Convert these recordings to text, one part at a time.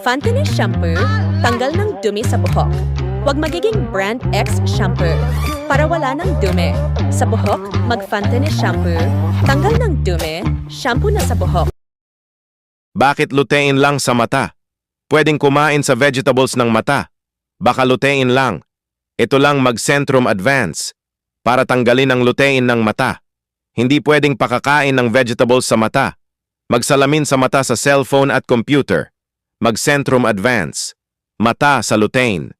Fantini Shampoo, tanggal ng dumi sa buhok. Huwag magiging brand X shampoo para wala ng dumi. Sa buhok, mag-Fantini Shampoo, tanggal ng dumi, shampoo na sa buhok. Bakit lutein lang sa mata? Pwedeng kumain sa vegetables ng mata. Baka lutein lang. Ito lang Mag-Centrum Advance para tanggalin ang lutein ng mata. Hindi pwedeng pakakain ng vegetables sa mata. Magsalamin sa mata sa cellphone at computer. Mag-Centrum Advance. Mata sa lutein.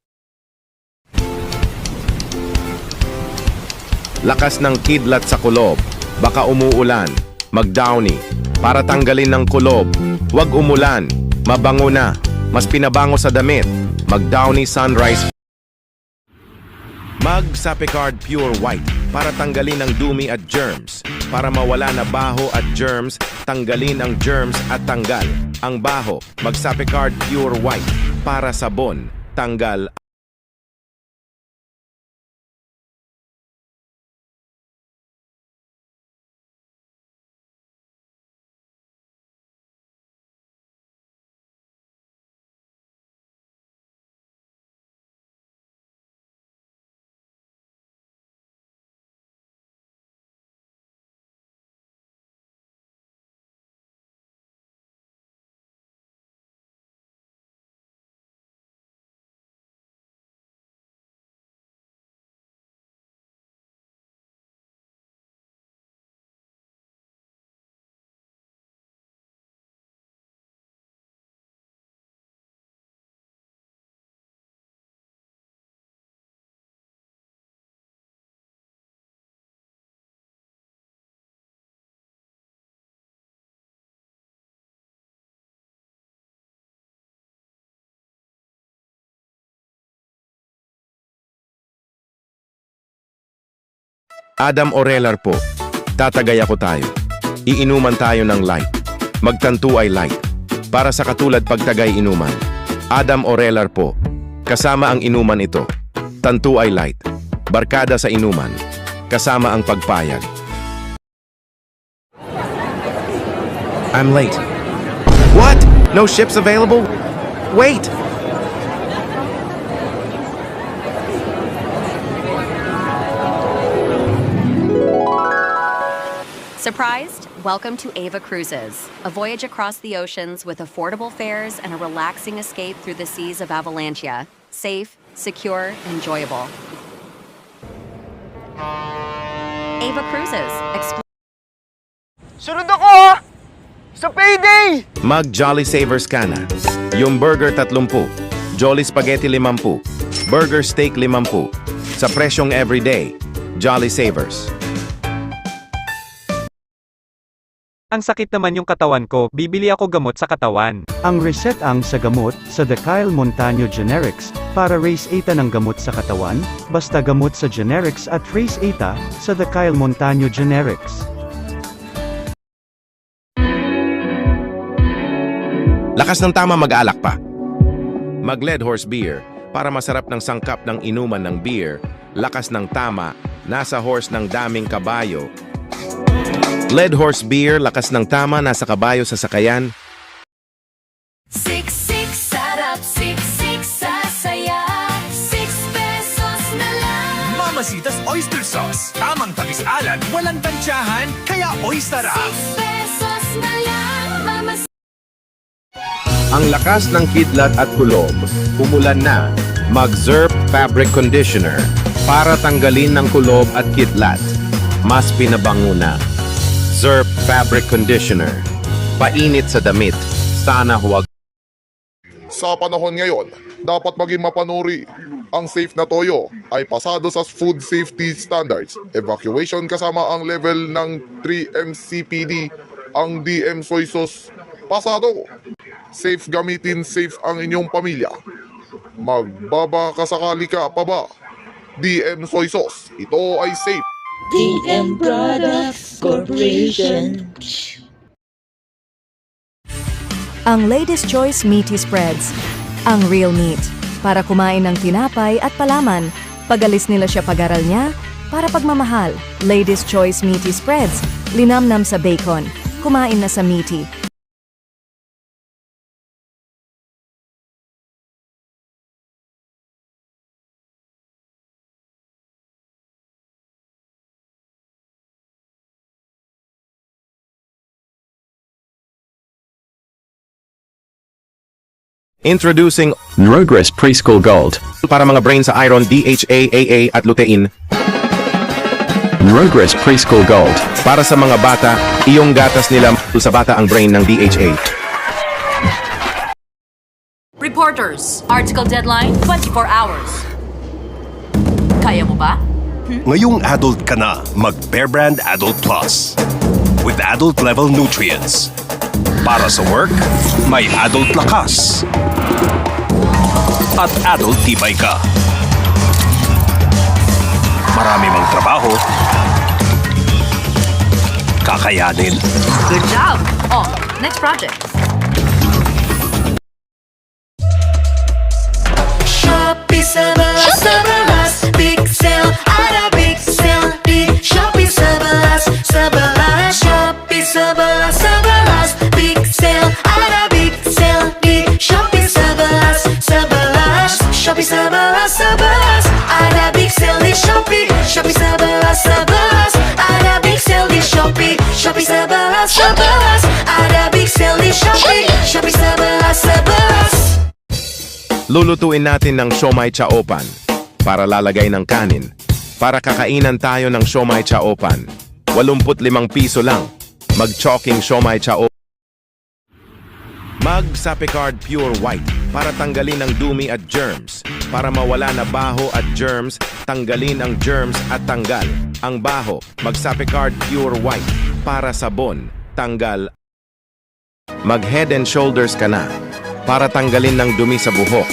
Lakas ng kidlat sa kulob. Baka umuulan. Mag-Downy. Para tanggalin ng kulob. Huwag umulan. Mabango na. Mas pinabango sa damit. Mag-Downy Sunrise. Mag-Sapicard Pure White. Para tanggalin ang dumi at germs. Para mawala na baho at germs, tanggalin ang germs at tanggal ang baho. Mag-Sapicard Pure White. Para sabon, tanggal. Adam Orelar po. Tatagay ako tayo. Iinuman tayo ng light. Magtanto ay light. Para sa katulad pagtagay inuman. Adam Orelar po. Kasama ang inuman ito. Tanto ay light. Barkada sa inuman. Kasama ang pagpayag. I'm late. What? No ships available? Wait! Surprised? Welcome to Ava Cruises, a voyage across the oceans with affordable fares and a relaxing escape through the seas of Avalancha. Safe, secure, enjoyable. Ava Cruises. Sunod ako! Sa payday! Mag Jolly Savers ka na. Yung burger 30, Jolly Spaghetti 50, burger steak 50. Sa presyong everyday, Jolly Savers. Ang sakit naman yung katawan ko, bibili ako gamot sa katawan. Ang resetaang sa gamot sa The Kyle Montano Generics para raise 8 ng gamot sa katawan, basta gamot sa generics at raise 8 sa The Kyle Montano Generics. Lakas ng tama mag-alak pa. Mag Lead Horse Beer para masarap ng sangkap ng inuman ng beer. Lakas ng tama, nasa horse ng daming kabayo. Lead Horse Beer, lakas ng tama, nasa kabayo sa sakayan. Siksik, sarap, siksik, sasaya. 6 pesos na lang. Mamasitas Oyster Sauce. Tamang tamis-alat, walang tansyahan, kaya oyster up. 6 pesos na lang. Ang lakas ng kidlat at kulob. Umulan na. Mag-Zerp Fabric Conditioner para tanggalin ng kulob at kidlat. Mas pinabango na. Zerp Fabric Conditioner. Painit sa damit. Sana huwag. Sa panahon ngayon, dapat maging mapanuri. Ang safe na toyo ay pasado sa food safety standards. Evacuation kasama ang level ng 3 MCPD. Ang DM soy sauce, pasado. Safe gamitin, safe ang inyong pamilya. Magbabakasakali ka pa ba? DM soy sauce, ito ay safe. DM Products Corporation. Ang Ladies' Choice Meaty Spreads. Ang real meat. Para kumain ng tinapay at palaman. Pagalis nila siya pag-aral niya. Para pagmamahal. Ladies' Choice Meaty Spreads. Linamnam sa bacon. Kumain na sa meaty. Introducing Progress Preschool Gold. para mga brain sa iron, DHA, AA at lutein. Progress Preschool Gold. Para sa mga bata, iyong gatas nila sa bata ang brain ng DHA. Reporters, article deadline 24 hours. Kaya mo ba? Ngayong adult ka na, mag-Bear Brand Adult Plus. With adult-level nutrients. Para sa work, may adult lakas. At adult tibay ka. Marami mang trabaho, kakayanin. Good job! Oh, next project. Shopee Sabalas, Big Sale, ada Big Sale di Shopee Sabalas. Shopee Sabalas, Big Sale, ada Big Sale di Shopee Sabalas. Shopee Sabalas, ada Big Sale di Shopee. Shopee Sabalas, ada Big Sale di Shopee. Shopee Sabalas, ada Big Sale di Shopee. Shopee Sabalas. Lulutuin natin ng siomai chaopan para lalagay ng kanin. Para kakainan tayo ng siomai chaopan. 85 piso lang. Mag-choking siomai chaopan. Mag-Sapicard Pure White para tanggalin ang dumi at germs. Para mawala na baho at germs, tanggalin ang germs at tanggal ang baho. Mag-Sapicard Pure White para sabon, tanggal. Mag-Head and Shoulders ka na para tanggalin ng dumi sa buhok.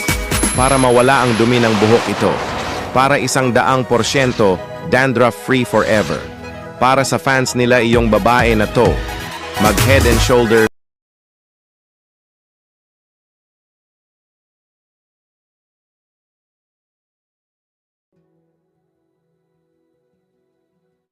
Para mawala ang dumi ng buhok ito. Para 100% dandruff-free forever. Para sa fans nila iyong babae na to. Mag-Head and Shoulders